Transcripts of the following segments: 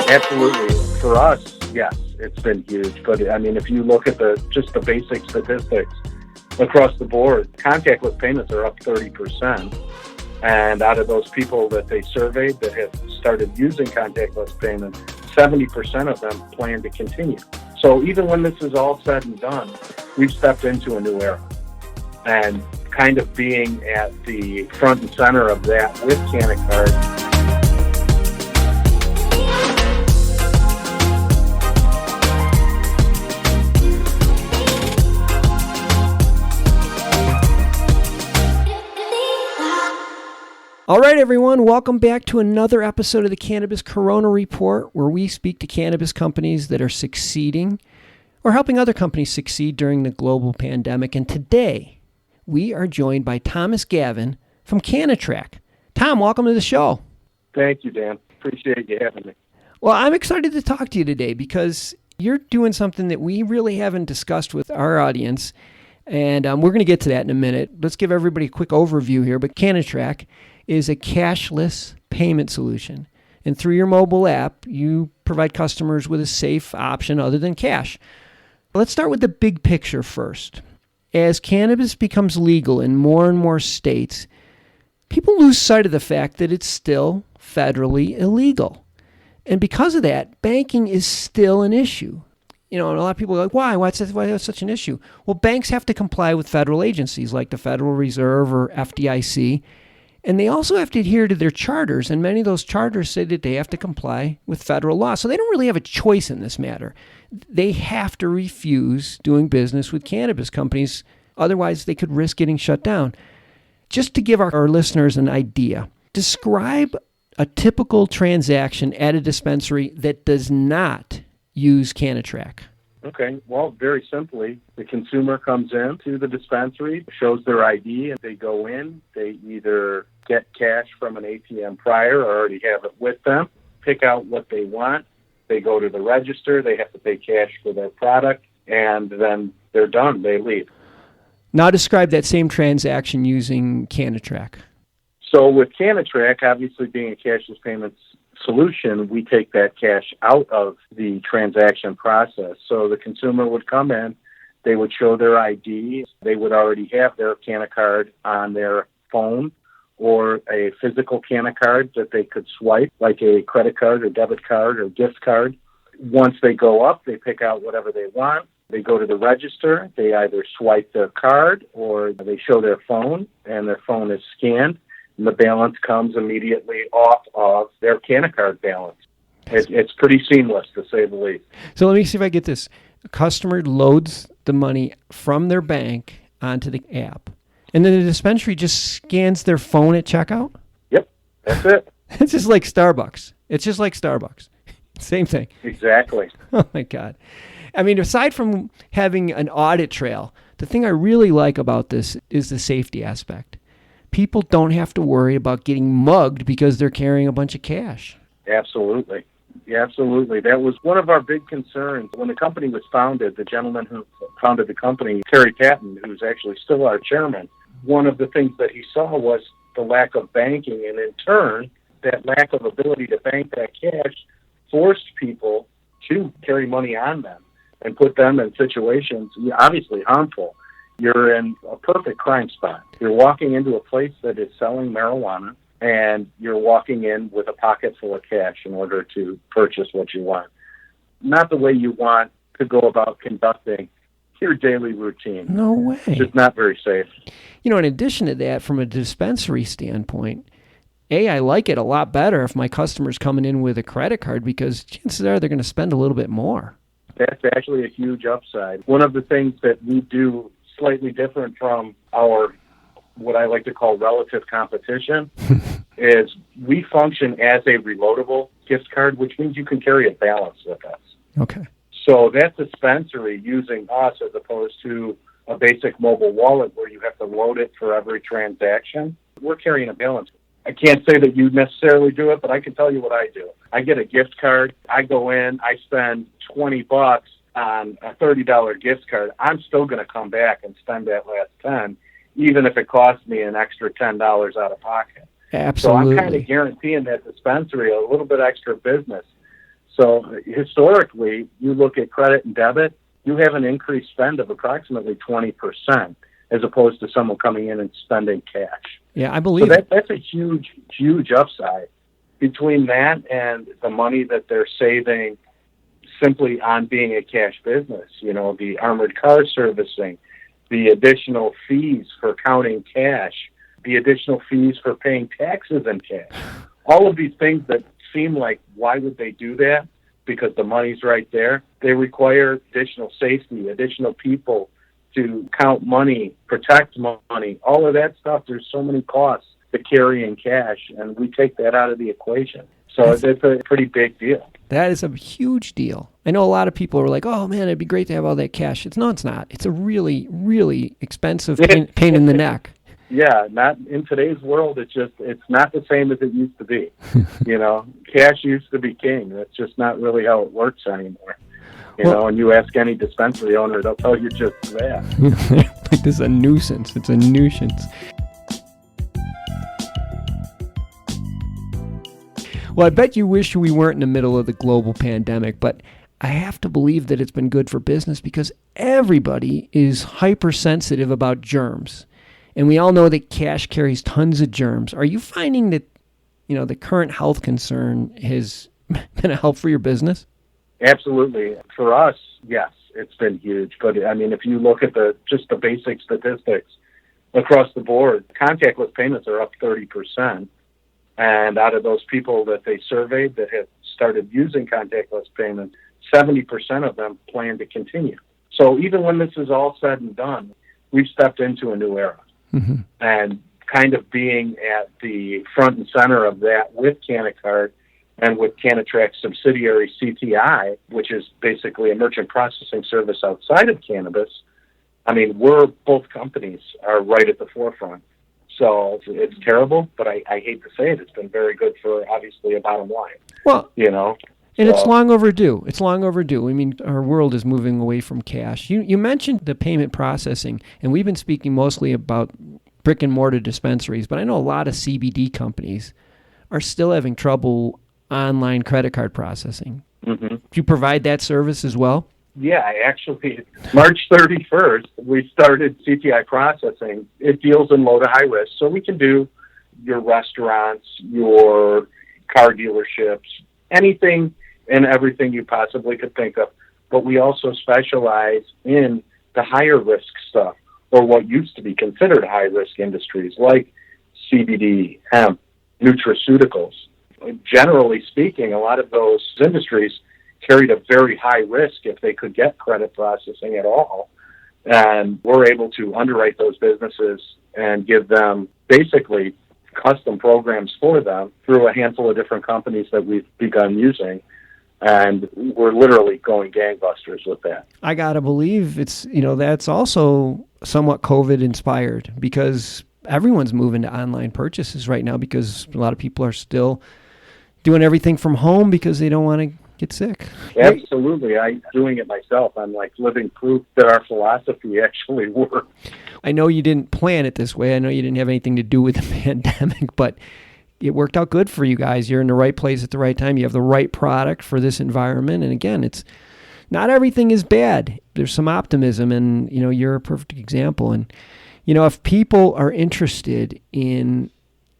Absolutely. For us, yes, it's been huge. But I mean, if you look at just the basic statistics across the board, contactless payments are up 30%. And out of those people that they surveyed that have started using contactless payments, 70% of them plan to continue. So even when this is all said and done, we've stepped into a new era. And kind of being at the front and center of that with CannaCard. All right, everyone, welcome back to another episode of the Cannabis Corona Report, where we speak to cannabis companies that are succeeding or helping other companies succeed during the global pandemic. And today, we are joined by Gavin from CannaTrac. Tom, welcome to the show. Thank you, Dan. Appreciate you having me. Well, I'm excited to talk to you today because you're doing something that we really haven't discussed with our audience, and we're going to get to that in a minute. Let's give everybody a quick overview here, but CannaTrac is a cashless payment solution. And through your mobile app, you provide customers with a safe option other than cash. Let's start with the big picture first. As cannabis becomes legal in more and more states, people lose sight of the fact that it's still federally illegal. And because of that, banking is still an issue. You know, and a lot of people are like, why? Why is such an issue? Well, banks have to comply with federal agencies like the Federal Reserve or FDIC. And they also have to adhere to their charters, and many of those charters say that they have to comply with federal law. So they don't really have a choice in this matter. They have to refuse doing business with cannabis companies. Otherwise, they could risk getting shut down. Just to give our listeners an idea, describe a typical transaction at a dispensary that does not use CannaTrac. Okay, well, very simply, the consumer comes in to the dispensary, shows their ID, and they go in. They either get cash from an ATM prior or already have it with them, pick out what they want. They go to the register. They have to pay cash for their product, and then they're done. They leave. Now describe that same transaction using CannaTrac. So with CannaTrac, obviously being a cashless payments solution, we take that cash out of the transaction process. So the consumer would come in, they would show their ID, they would already have their CannaCard on their phone or a physical CannaCard that they could swipe, like a credit card or debit card or gift card. Once they go up, they pick out whatever they want. They go to the register, they either swipe their card or they show their phone, and their phone is scanned. And the balance comes immediately off of their CannaCard balance. It's pretty seamless, to say the least. So let me see if I get this. A customer loads the money from their bank onto the app, and then the dispensary just scans their phone at checkout? Yep, that's it. It's just like Starbucks. Same thing. Exactly. Oh, my God. I mean, aside from having an audit trail, the thing I really like about this is the safety aspect. People don't have to worry about getting mugged because they're carrying a bunch of cash. Absolutely. Yeah, absolutely. That was one of our big concerns. When the company was founded, the gentleman who founded the company, Terry Patton, who's actually still our chairman, one of the things that he saw was the lack of banking. And in turn, that lack of ability to bank that cash forced people to carry money on them and put them in situations obviously harmful. You're in a perfect crime spot. You're walking into a place that is selling marijuana, and you're walking in with a pocket full of cash in order to purchase what you want. Not the way you want to go about conducting your daily routine. No way. It's just not very safe. You know, in addition to that, from a dispensary standpoint, I like it a lot better if my customer's coming in with a credit card because chances are they're going to spend a little bit more. That's actually a huge upside. One of the things that we do slightly different from our, what I like to call relative competition, is we function as a reloadable gift card, which means you can carry a balance with us. Okay. So that dispensary using us as opposed to a basic mobile wallet where you have to load it for every transaction, we're carrying a balance. I can't say that you necessarily do it, but I can tell you what I do. I get a gift card. I go in, I spend $20 on a $30 gift card. I'm still going to come back and spend that last 10, even if it costs me an extra $10 out of pocket. Absolutely. So I'm kind of guaranteeing that dispensary a little bit extra business. So historically, you look at credit and debit, you have an increased spend of approximately 20% as opposed to someone coming in and spending cash. Yeah, I believe so that's a huge, huge upside. Between that and the money that they're saving simply on being a cash business, the armored car servicing, the additional fees for counting cash, the additional fees for paying taxes in cash. All of these things that seem like, why would they do that? Because the money's right there. They require additional safety, additional people to count money, protect money, all of that stuff. There's so many costs to carrying cash, and we take that out of the equation. So it's a pretty big deal. That is a huge deal. I know a lot of people are like, oh, man, it'd be great to have all that cash. No, it's not. It's a really, really expensive pain in the neck. Yeah, not in today's world. It's not the same as it used to be. Cash used to be king. That's just not really how it works anymore. And you ask any dispensary owner, they'll tell you just that. This is a nuisance. It's a nuisance. Well, I bet you wish we weren't in the middle of the global pandemic, but I have to believe that it's been good for business because everybody is hypersensitive about germs. And we all know that cash carries tons of germs. Are you finding that, the current health concern has been a help for your business? Absolutely. For us, yes, it's been huge. But if you look at just the basic statistics across the board, contactless payments are up 30%. And out of those people that they surveyed that have started using contactless payments, 70% of them plan to continue. So even when this is all said and done, we've stepped into a new era. Mm-hmm. And kind of being at the front and center of that with CannaCard and with CannaTrac's subsidiary CTI, which is basically a merchant processing service outside of cannabis, both companies are right at the forefront. So it's terrible, but I hate to say it. It's been very good for, obviously, a bottom line. Well, and it's long overdue. It's long overdue. Our world is moving away from cash. You mentioned the payment processing, and we've been speaking mostly about brick and mortar dispensaries, but I know a lot of CBD companies are still having trouble online credit card processing. Mm-hmm. Do you provide that service as well? Yeah, actually, March 31st, we started CTI processing. It deals in low to high risk, so we can do your restaurants, your car dealerships, anything and everything you possibly could think of. But we also specialize in the higher risk stuff, or what used to be considered high risk industries like CBD, hemp, nutraceuticals. Generally speaking, a lot of those industries carried a very high risk if they could get credit processing at all. And we're able to underwrite those businesses and give them basically custom programs for them through a handful of different companies that we've begun using. And we're literally going gangbusters with that. I got to believe it's, that's also somewhat COVID inspired because everyone's moving to online purchases right now because a lot of people are still doing everything from home because they don't want to get sick. Absolutely. I'm doing it myself. I'm like living proof that our philosophy actually works. I know you didn't plan it this way. I know you didn't have anything to do with the pandemic, but it worked out good for you guys. You're in the right place at the right time. You have the right product for this environment. And again, it's not everything is bad. There's some optimism, and you're a perfect example. And if people are interested in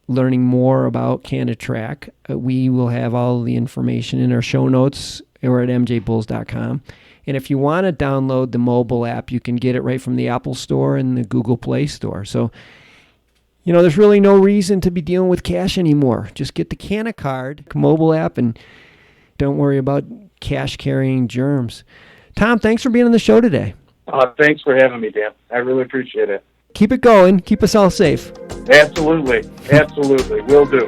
learning more about CannaTrac, we will have all the information in our show notes or at mjbulls.com. And if you want to download the mobile app, you can get it right from the Apple Store and the Google Play Store. So, there's really no reason to be dealing with cash anymore. Just get the CannaCard mobile app and don't worry about cash carrying germs. Tom, thanks for being on the show today. Thanks for having me, Dan. I really appreciate it. Keep it going. Keep us all safe. Absolutely. Absolutely. Will do.